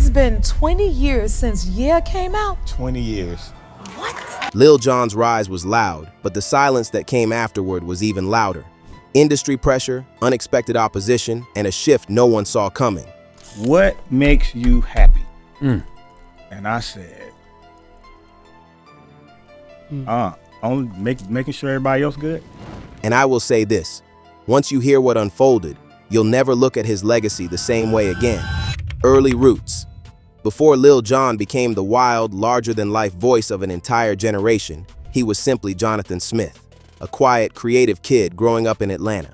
It's been 20 years since Yeah came out. 20 years. What? Lil Jon's rise was loud, but the silence that came afterward was even louder. Industry pressure, unexpected opposition, and a shift no one saw coming. What makes you happy? And I said, only making sure everybody else good. And I will say this, once you hear what unfolded, you'll never look at his legacy the same way again. Early roots. Before Lil Jon became the wild, larger-than-life voice of an entire generation, he was simply Jonathan Smith, a quiet, creative kid growing up in Atlanta.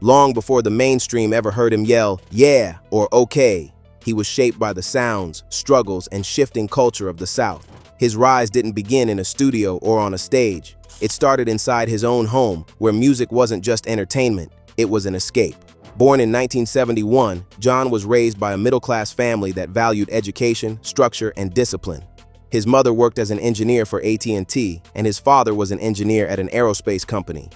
Long before the mainstream ever heard him yell, "Yeah" or "Okay," he was shaped by the sounds, struggles, and shifting culture of the South. His rise didn't begin in a studio or on a stage. It started inside his own home, where music wasn't just entertainment, it was an escape. Born in 1971, Jon was raised by a middle-class family that valued education, structure, and discipline. His mother worked as an engineer for AT&T, and his father was an engineer at an aerospace company.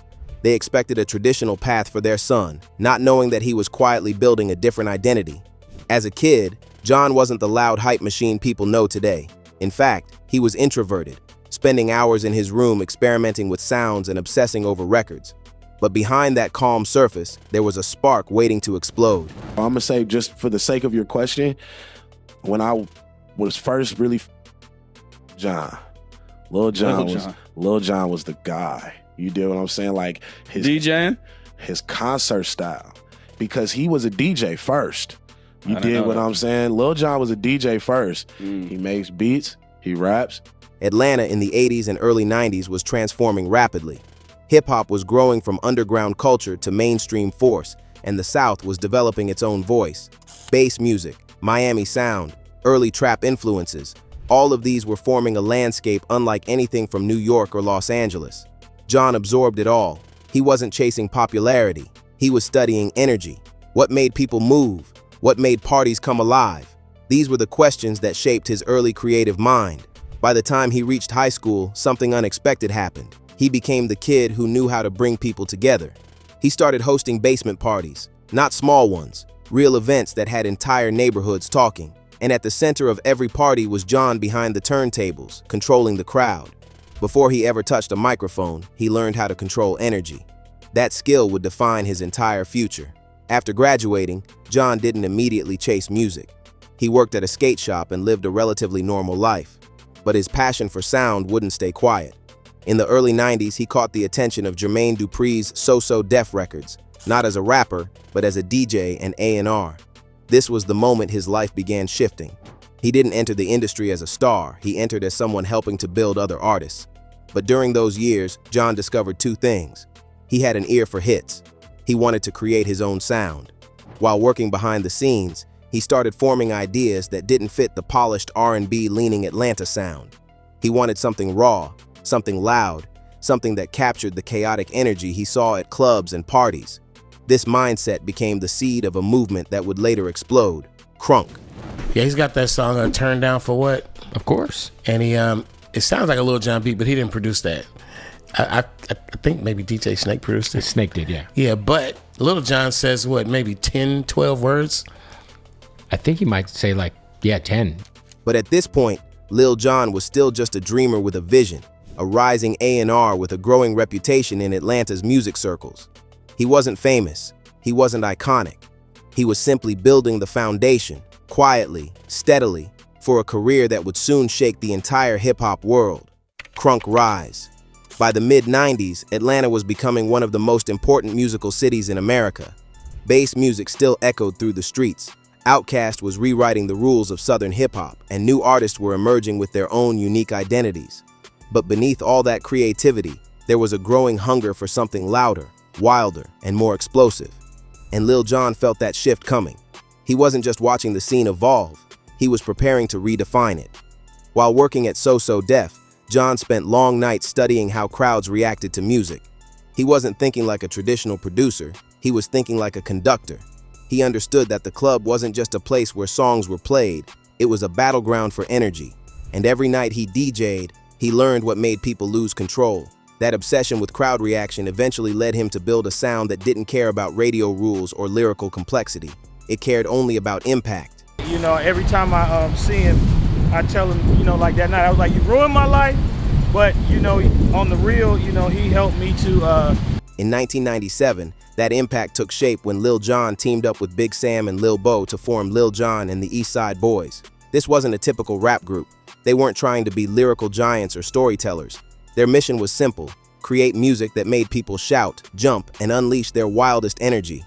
They expected a traditional path for their son, not knowing that he was quietly building a different identity. As a kid, Jon wasn't the loud hype machine people know today. In fact, he was introverted, spending hours in his room experimenting with sounds and obsessing over records. But behind that calm surface, there was a spark waiting to explode. I'm gonna say, just for the sake of your question, when I was first really Lil Jon was the guy. You dig what I'm saying? Like his DJing? His concert style. Because he was a DJ first. You dig what I'm saying? Lil Jon was a DJ first. He makes beats, he raps. Atlanta in the 80s and early 90s was transforming rapidly. Hip-hop was growing from underground culture to mainstream force, and the South was developing its own voice. Bass music, Miami sound, early trap influences, all of these were forming a landscape unlike anything from New York or Los Angeles. Jon absorbed it all. He wasn't chasing popularity. He was studying energy. What made people move? What made parties come alive? These were the questions that shaped his early creative mind. By the time he reached high school, something unexpected happened. He became the kid who knew how to bring people together. He started hosting basement parties, not small ones, real events that had entire neighborhoods talking. And at the center of every party was Jon behind the turntables, controlling the crowd. Before he ever touched a microphone, he learned how to control energy. That skill would define his entire future. After graduating, Jon didn't immediately chase music. He worked at a skate shop and lived a relatively normal life. But his passion for sound wouldn't stay quiet. In the early 90s, he caught the attention of Jermaine Dupri's So Def Records, not as a rapper, but as a DJ and A&R. This was the moment his life began shifting. He didn't enter the industry as a star, he entered as someone helping to build other artists. But during those years, Jon discovered two things. He had an ear for hits. He wanted to create his own sound. While working behind the scenes, he started forming ideas that didn't fit the polished R&B-leaning Atlanta sound. He wanted something raw, something loud, something that captured the chaotic energy he saw at clubs and parties. This mindset became the seed of a movement that would later explode, crunk. Yeah, he's got that song, Turn Down for What? Of course. And he, it sounds like a Lil Jon beat, but he didn't produce that. I think maybe DJ Snake produced it. Snake did, yeah. Yeah, but Lil Jon says, what, maybe 10, 12 words? I think he might say 10. But at this point, Lil Jon was still just a dreamer with a vision, a rising A&R with a growing reputation in Atlanta's music circles. He wasn't famous. He wasn't iconic. He was simply building the foundation, quietly, steadily, for a career that would soon shake the entire hip-hop world. Crunk rise. By the mid-90s, Atlanta was becoming one of the most important musical cities in America. Bass music still echoed through the streets. Outkast was rewriting the rules of Southern hip-hop, and new artists were emerging with their own unique identities. But beneath all that creativity, there was a growing hunger for something louder, wilder, and more explosive. And Lil Jon felt that shift coming. He wasn't just watching the scene evolve, he was preparing to redefine it. While working at So Def, Jon spent long nights studying how crowds reacted to music. He wasn't thinking like a traditional producer, he was thinking like a conductor. He understood that the club wasn't just a place where songs were played, it was a battleground for energy. And every night he DJ'd, he learned what made people lose control. That obsession with crowd reaction eventually led him to build a sound that didn't care about radio rules or lyrical complexity. It cared only about impact. You know, every time I see him, I tell him, you know, like that night, I was like, you ruined my life, but, you know, on the real, you know, he helped me to... In 1997, that impact took shape when Lil Jon teamed up with Big Sam and Lil Bo to form Lil Jon and the East Side Boys. This wasn't a typical rap group. They weren't trying to be lyrical giants or storytellers. Their mission was simple: create music that made people shout, jump, and unleash their wildest energy.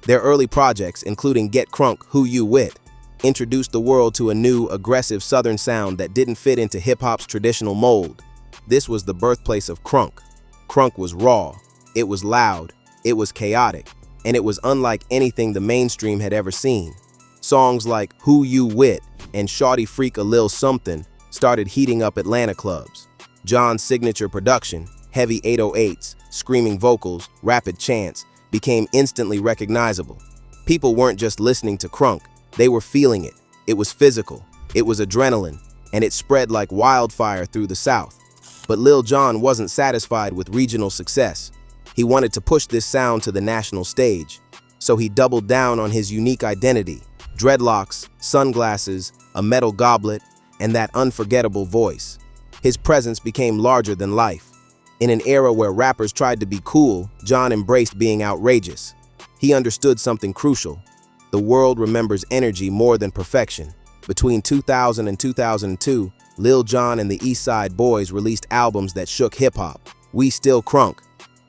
Their early projects, including Get Crunk, Who You With, introduced the world to a new, aggressive Southern sound that didn't fit into hip-hop's traditional mold. This was the birthplace of crunk. Crunk was raw, it was loud, it was chaotic, and it was unlike anything the mainstream had ever seen. Songs like Who You With and Shawty Freak a Lil Something started heating up Atlanta clubs. Jon's signature production, heavy 808s, screaming vocals, rapid chants, became instantly recognizable. People weren't just listening to crunk, they were feeling it. It was physical, it was adrenaline, and it spread like wildfire through the South. But Lil Jon wasn't satisfied with regional success. He wanted to push this sound to the national stage, so he doubled down on his unique identity: dreadlocks, sunglasses, a metal goblet, and that unforgettable voice. His presence became larger than life. In an era where rappers tried to be cool, Jon embraced being outrageous. He understood something crucial: the world remembers energy more than perfection. Between 2000 and 2002, Lil Jon and the East Side Boys released albums that shook hip-hop. We Still Crunk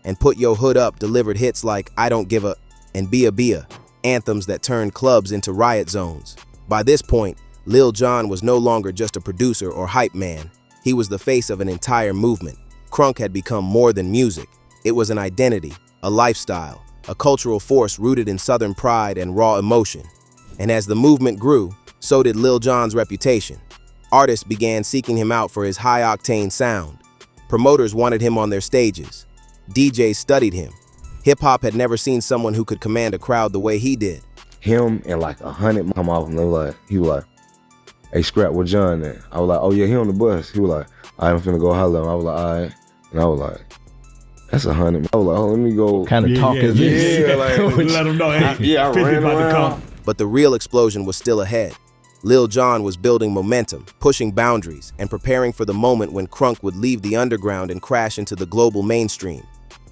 and Put Your Hood Up delivered hits like I Don't Give a and Bia Bia, anthems that turned clubs into riot zones. By this point, Lil Jon was no longer just a producer or hype man. He was the face of an entire movement. Crunk had become more than music. It was an identity, a lifestyle, a cultural force rooted in Southern pride and raw emotion. And as the movement grew, so did Lil Jon's reputation. Artists began seeking him out for his high-octane sound. Promoters wanted him on their stages. DJs studied him. Hip-hop had never seen someone who could command a crowd the way he did. Him and like 100 come off and they were like, he was like, hey, Scrap, where John at? I was like, oh yeah, he on the bus. He was like, I'm finna go holler at him. I was like, all right. And I was like, that's 100. I was like, oh, let me go. Kind of talk is this? Yeah, like, let him know, hey, I ran around. But the real explosion was still ahead. Lil Jon was building momentum, pushing boundaries, and preparing for the moment when crunk would leave the underground and crash into the global mainstream.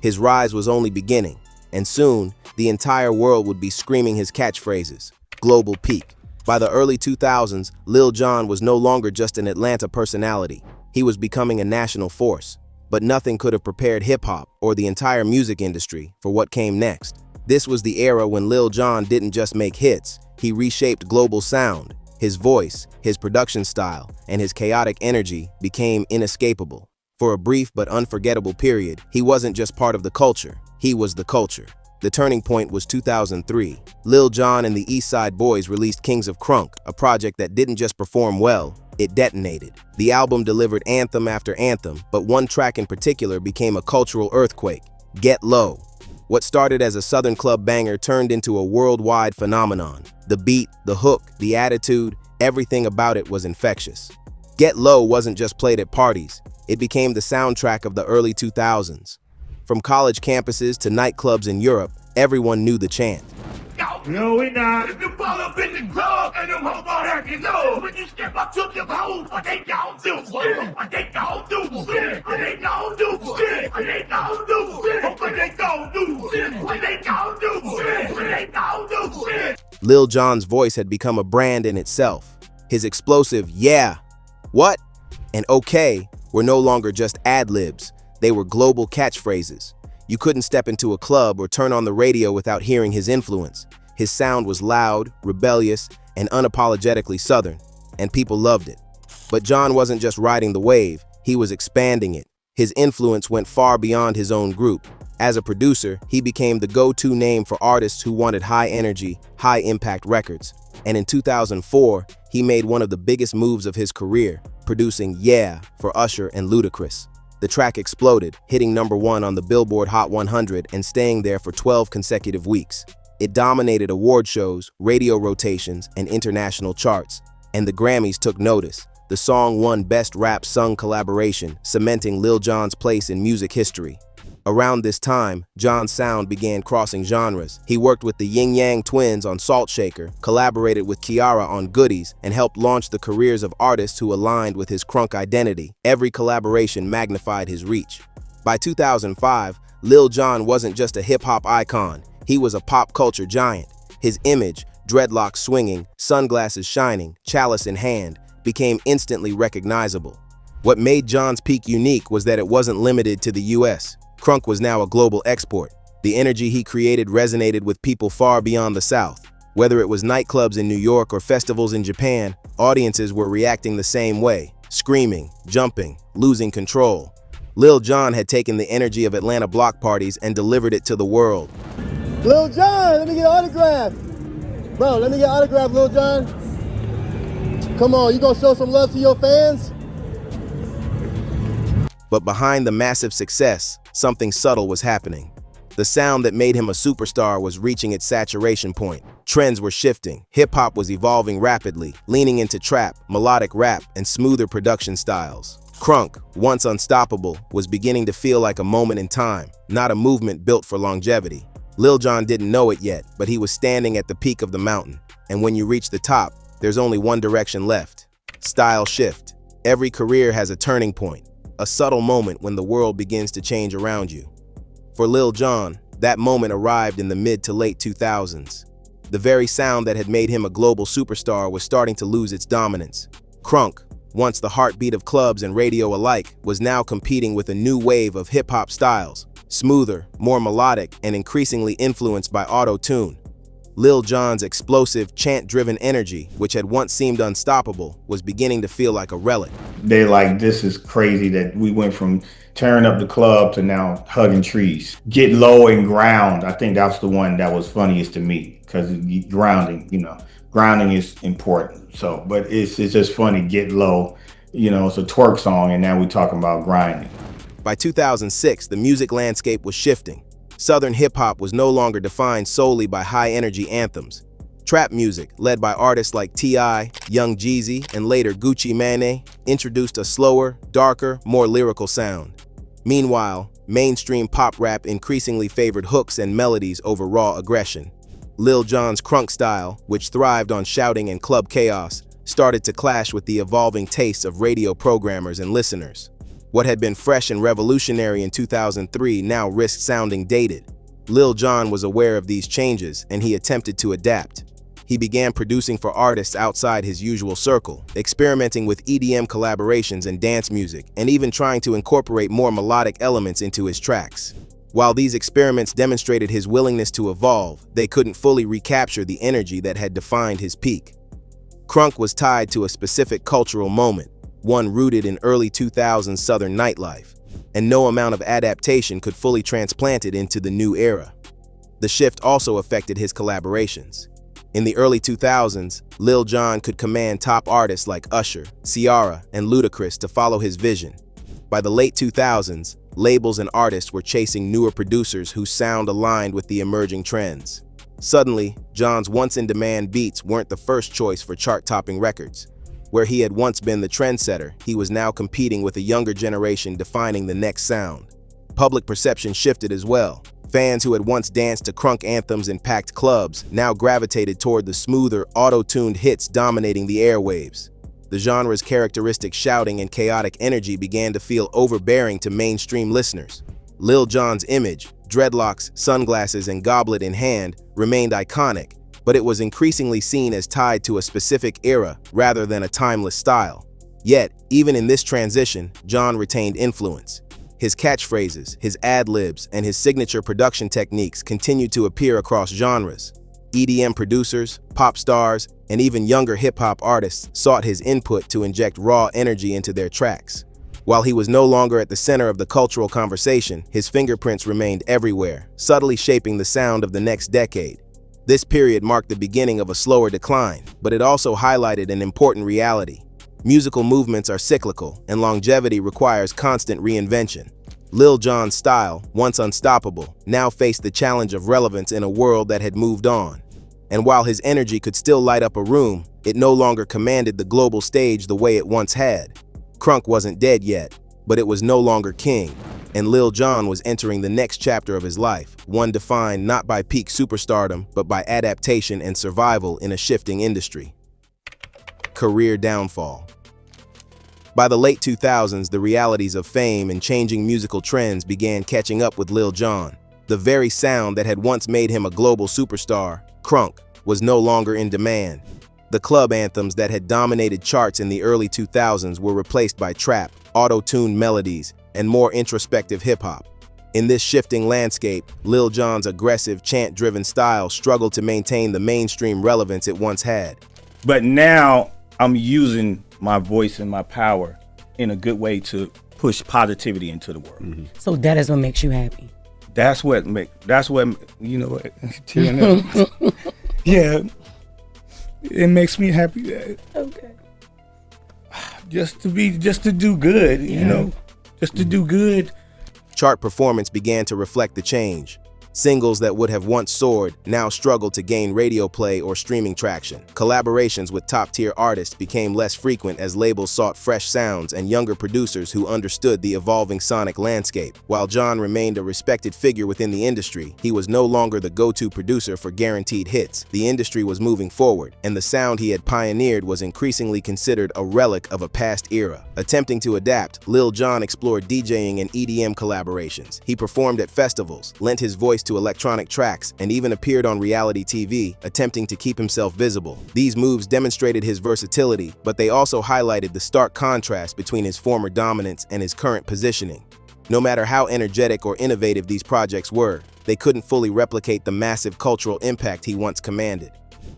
His rise was only beginning, and soon, the entire world would be screaming his catchphrases: global peak. By the early 2000s, Lil Jon was no longer just an Atlanta personality. He was becoming a national force. But nothing could have prepared hip-hop or the entire music industry for what came next. This was the era when Lil Jon didn't just make hits, he reshaped global sound. His voice, his production style, and his chaotic energy became inescapable. For a brief but unforgettable period, he wasn't just part of the culture, he was the culture. The turning point was 2003. Lil Jon and the East Side Boys released Kings of Crunk, a project that didn't just perform well, it detonated. The album delivered anthem after anthem, but one track in particular became a cultural earthquake: Get Low. What started as a Southern club banger turned into a worldwide phenomenon. The beat, the hook, the attitude, everything about it was infectious. Get Low wasn't just played at parties, it became the soundtrack of the early 2000s. From college campuses to nightclubs in Europe, everyone knew the chant. No, we not. If you pull up in the club and them hoes all happy, no. When you step up to your hoes, what they gon' do? What they gon' do? What they gon' do? What they gon' do? What they gon' do? What they gon' do? What they gon' do? Lil Jon's voice had become a brand in itself. His explosive "yeah, what?" and "okay" were no longer just ad-libs. They were global catchphrases. You couldn't step into a club or turn on the radio without hearing his influence. His sound was loud, rebellious, and unapologetically Southern, and people loved it. But Jon wasn't just riding the wave, he was expanding it. His influence went far beyond his own group. As a producer, he became the go-to name for artists who wanted high-energy, high-impact records. And in 2004, he made one of the biggest moves of his career, producing Yeah for Usher and Ludacris. The track exploded, hitting #1 on the Billboard Hot 100 and staying there for 12 consecutive weeks. It dominated award shows, radio rotations, and international charts. And the Grammys took notice. The song won Best Rap Sung Collaboration, cementing Lil Jon's place in music history. Around this time, Jon's sound began crossing genres. He worked with the Yin Yang Twins on Salt Shaker, collaborated with Kiara on Goodies, and helped launch the careers of artists who aligned with his crunk identity. Every collaboration magnified his reach. By 2005, Lil Jon wasn't just a hip-hop icon, he was a pop culture giant. His image, dreadlocks swinging, sunglasses shining, chalice in hand, became instantly recognizable. What made Jon's peak unique was that it wasn't limited to the US. Crunk was now a global export. The energy he created resonated with people far beyond the South. Whether it was nightclubs in New York or festivals in Japan, audiences were reacting the same way, screaming, jumping, losing control. Lil Jon had taken the energy of Atlanta block parties and delivered it to the world. Lil Jon, let me get an autograph. Bro, let me get an autograph, Lil Jon. Come on, you gonna show some love to your fans? But behind the massive success, something subtle was happening. The sound that made him a superstar was reaching its saturation point. Trends were shifting. Hip-hop was evolving rapidly, leaning into trap, melodic rap, and smoother production styles. Crunk, once unstoppable, was beginning to feel like a moment in time, not a movement built for longevity. Lil Jon didn't know it yet, but he was standing at the peak of the mountain. And when you reach the top, there's only one direction left. Style shift. Every career has a turning point. A subtle moment when the world begins to change around you. For Lil Jon, that moment arrived in the mid to late 2000s. The very sound that had made him a global superstar was starting to lose its dominance. Crunk, once the heartbeat of clubs and radio alike, was now competing with a new wave of hip-hop styles, smoother, more melodic, and increasingly influenced by auto-tune. Lil Jon's explosive, chant-driven energy, which had once seemed unstoppable, was beginning to feel like a relic. They're like, this is crazy that we went from tearing up the club to now hugging trees. Get low and ground. I think that's the one that was funniest to me, because grounding is important. So, but it's just funny, get low. It's a twerk song, and now we're talking about grinding. By 2006, the music landscape was shifting. Southern hip-hop was no longer defined solely by high-energy anthems. Trap music, led by artists like T.I., Young Jeezy, and later Gucci Mane, introduced a slower, darker, more lyrical sound. Meanwhile, mainstream pop rap increasingly favored hooks and melodies over raw aggression. Lil Jon's crunk style, which thrived on shouting and club chaos, started to clash with the evolving tastes of radio programmers and listeners. What had been fresh and revolutionary in 2003 now risked sounding dated. Lil Jon was aware of these changes, and he attempted to adapt. He began producing for artists outside his usual circle, experimenting with EDM collaborations and dance music, and even trying to incorporate more melodic elements into his tracks. While these experiments demonstrated his willingness to evolve, they couldn't fully recapture the energy that had defined his peak. Crunk was tied to a specific cultural moment, one rooted in early 2000s Southern nightlife, and no amount of adaptation could fully transplant it into the new era. The shift also affected his collaborations. In the early 2000s, Lil Jon could command top artists like Usher, Ciara, and Ludacris to follow his vision. By the late 2000s, labels and artists were chasing newer producers whose sound aligned with the emerging trends. Suddenly, Jon's once-in-demand beats weren't the first choice for chart-topping records. Where he had once been the trendsetter, he was now competing with a younger generation defining the next sound. Public perception shifted as well. Fans who had once danced to crunk anthems in packed clubs now gravitated toward the smoother, auto-tuned hits dominating the airwaves. The genre's characteristic shouting and chaotic energy began to feel overbearing to mainstream listeners. Lil Jon's image, dreadlocks, sunglasses, and goblet in hand, remained iconic, but it was increasingly seen as tied to a specific era rather than a timeless style. Yet, even in this transition, Jon retained influence. His catchphrases, his ad-libs, and his signature production techniques continued to appear across genres. EDM producers, pop stars, and even younger hip-hop artists sought his input to inject raw energy into their tracks. While he was no longer at the center of the cultural conversation, his fingerprints remained everywhere, subtly shaping the sound of the next decade. This period marked the beginning of a slower decline, but it also highlighted an important reality. Musical movements are cyclical, and longevity requires constant reinvention. Lil Jon's style, once unstoppable, now faced the challenge of relevance in a world that had moved on. And while his energy could still light up a room, it no longer commanded the global stage the way it once had. Crunk wasn't dead yet, but it was no longer king. and Lil Jon was entering the next chapter of his life, one defined not by peak superstardom, but by adaptation and survival in a shifting industry. Career downfall. By the late 2000s, the realities of fame and changing musical trends began catching up with Lil Jon. The very sound that had once made him a global superstar, crunk, was no longer in demand. The club anthems that had dominated charts in the early 2000s were replaced by trap, auto-tuned melodies, and more introspective hip-hop. In this shifting landscape, Lil Jon's aggressive, chant-driven style struggled to maintain the mainstream relevance it once had. But now I'm using my voice and my power in a good way to push positivity into the world. Mm-hmm. So that is what makes you happy. That's what you know what, yeah, it makes me happy. Okay. Just to do good, you know, just to do good. Chart performance began to reflect the change. Singles that would have once soared now struggled to gain radio play or streaming traction. Collaborations with top-tier artists became less frequent as labels sought fresh sounds and younger producers who understood the evolving sonic landscape. While Jon remained a respected figure within the industry, he was no longer the go-to producer for guaranteed hits. The industry was moving forward, and the sound he had pioneered was increasingly considered a relic of a past era. Attempting to adapt, Lil Jon explored DJing and EDM collaborations. He performed at festivals, lent his voice to electronic tracks, and even appeared on reality TV, attempting to keep himself visible. These moves demonstrated his versatility, but they also highlighted the stark contrast between his former dominance and his current positioning. No matter how energetic or innovative these projects were, they couldn't fully replicate the massive cultural impact he once commanded.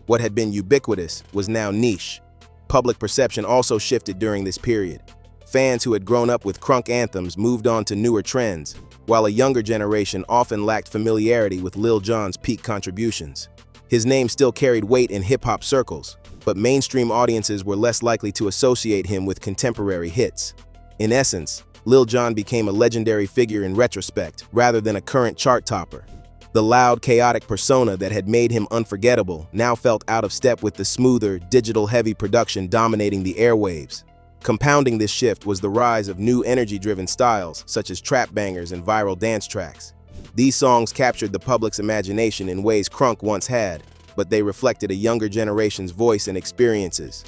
What had been ubiquitous was now niche. Public perception also shifted during this period. Fans who had grown up with crunk anthems moved on to newer trends, while a younger generation often lacked familiarity with Lil Jon's peak contributions. His name still carried weight in hip-hop circles, but mainstream audiences were less likely to associate him with contemporary hits. In essence, Lil Jon became a legendary figure in retrospect, rather than a current chart topper. The loud, chaotic persona that had made him unforgettable now felt out of step with the smoother, digital-heavy production dominating the airwaves. Compounding this shift was the rise of new energy-driven styles, such as trap bangers and viral dance tracks. These songs captured the public's imagination in ways crunk once had, but they reflected a younger generation's voice and experiences.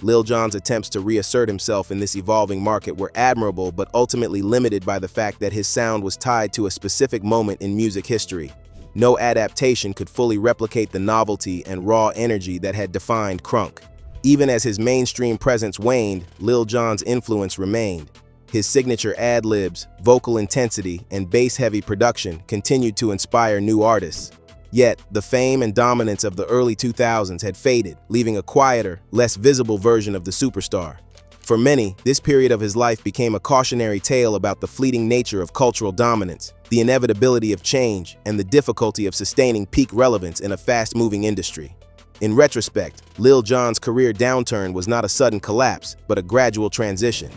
Lil Jon's attempts to reassert himself in this evolving market were admirable but ultimately limited by the fact that his sound was tied to a specific moment in music history. No adaptation could fully replicate the novelty and raw energy that had defined crunk. Even as his mainstream presence waned, Lil Jon's influence remained. His signature ad-libs, vocal intensity, and bass-heavy production continued to inspire new artists. Yet, the fame and dominance of the early 2000s had faded, leaving a quieter, less visible version of the superstar. For many, this period of his life became a cautionary tale about the fleeting nature of cultural dominance, the inevitability of change, and the difficulty of sustaining peak relevance in a fast-moving industry. In retrospect, Lil Jon's career downturn was not a sudden collapse, but a gradual transition.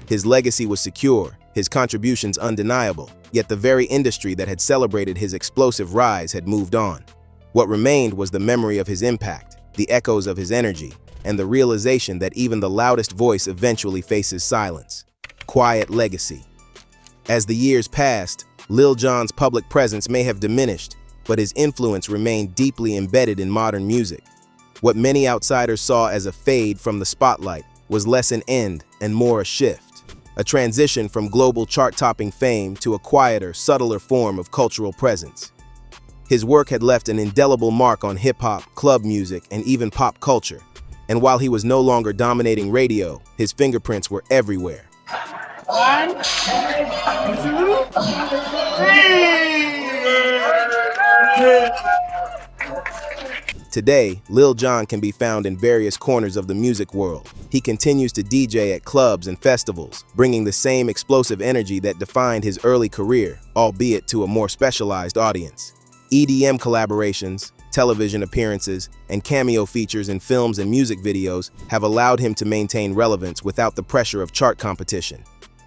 His legacy was secure, his contributions undeniable, yet the very industry that had celebrated his explosive rise had moved on. What remained was the memory of his impact, the echoes of his energy, and the realization that even the loudest voice eventually faces silence. Quiet legacy. As the years passed, Lil Jon's public presence may have diminished, but his influence remained deeply embedded in modern music. What many outsiders saw as a fade from the spotlight was less an end and more a shift. A transition from global chart-topping fame to a quieter, subtler form of cultural presence. His work had left an indelible mark on hip-hop, club music, and even pop culture. And while he was no longer dominating radio, his fingerprints were everywhere. 1, 2, 3. Today, Lil Jon can be found in various corners of the music world. He continues to DJ at clubs and festivals, bringing the same explosive energy that defined his early career, albeit to a more specialized audience. EDM collaborations, television appearances, and cameo features in films and music videos have allowed him to maintain relevance without the pressure of chart competition.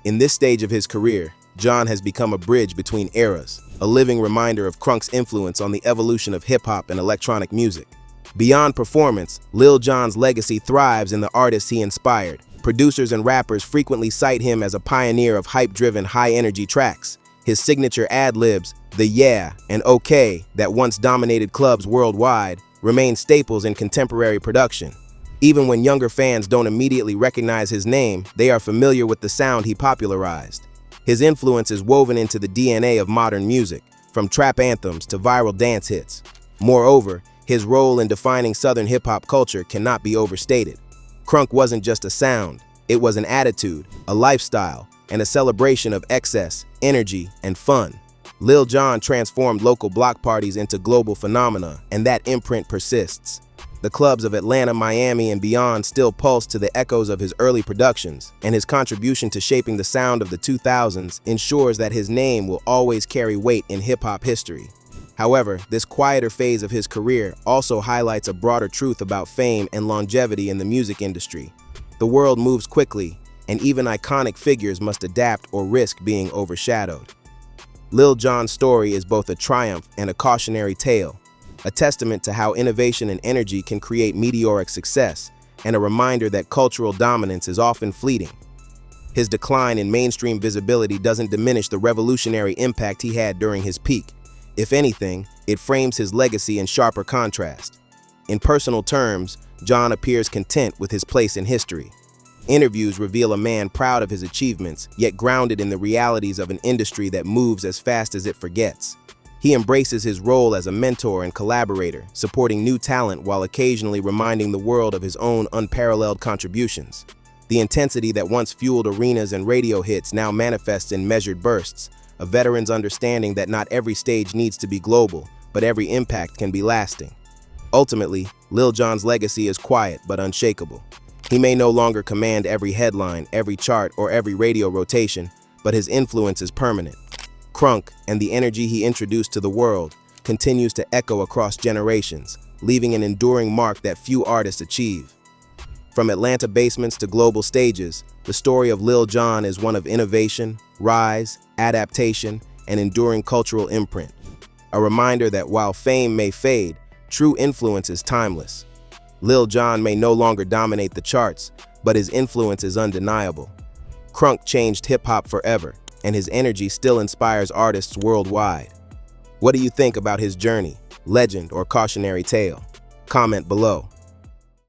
In this stage of his career, Jon has become a bridge between eras, a living reminder of Crunk's influence on the evolution of hip-hop and electronic music. Beyond performance, Lil Jon's legacy thrives in the artists he inspired. Producers and rappers frequently cite him as a pioneer of hype-driven, high-energy tracks. His signature ad-libs, the "yeah" and "okay" that once dominated clubs worldwide, remain staples in contemporary production. Even when younger fans don't immediately recognize his name, they are familiar with the sound he popularized. His influence is woven into the DNA of modern music, from trap anthems to viral dance hits. Moreover, his role in defining Southern hip-hop culture cannot be overstated. Crunk wasn't just a sound, it was an attitude, a lifestyle, and a celebration of excess, energy, and fun. Lil Jon transformed local block parties into global phenomena, and that imprint persists. The clubs of Atlanta, Miami, and beyond still pulse to the echoes of his early productions, and his contribution to shaping the sound of the 2000s ensures that his name will always carry weight in hip-hop history. However, this quieter phase of his career also highlights a broader truth about fame and longevity in the music industry. The world moves quickly, and even iconic figures must adapt or risk being overshadowed. Lil Jon's story is both a triumph and a cautionary tale, a testament to how innovation and energy can create meteoric success, and a reminder that cultural dominance is often fleeting. His decline in mainstream visibility doesn't diminish the revolutionary impact he had during his peak. If anything, it frames his legacy in sharper contrast. In personal terms, Jon appears content with his place in history. Interviews reveal a man proud of his achievements, yet grounded in the realities of an industry that moves as fast as it forgets. He embraces his role as a mentor and collaborator, supporting new talent while occasionally reminding the world of his own unparalleled contributions. The intensity that once fueled arenas and radio hits now manifests in measured bursts, a veteran's understanding that not every stage needs to be global, but every impact can be lasting. Ultimately, Lil Jon's legacy is quiet but unshakable. He may no longer command every headline, every chart, or every radio rotation, but his influence is permanent. Crunk, and the energy he introduced to the world, continues to echo across generations, leaving an enduring mark that few artists achieve. From Atlanta basements to global stages, the story of Lil Jon is one of innovation, rise, adaptation, and enduring cultural imprint. A reminder that while fame may fade, true influence is timeless. Lil Jon may no longer dominate the charts, but his influence is undeniable. Crunk changed hip-hop forever, and his energy still inspires artists worldwide. What do you think about his journey, legend, or cautionary tale? Comment below.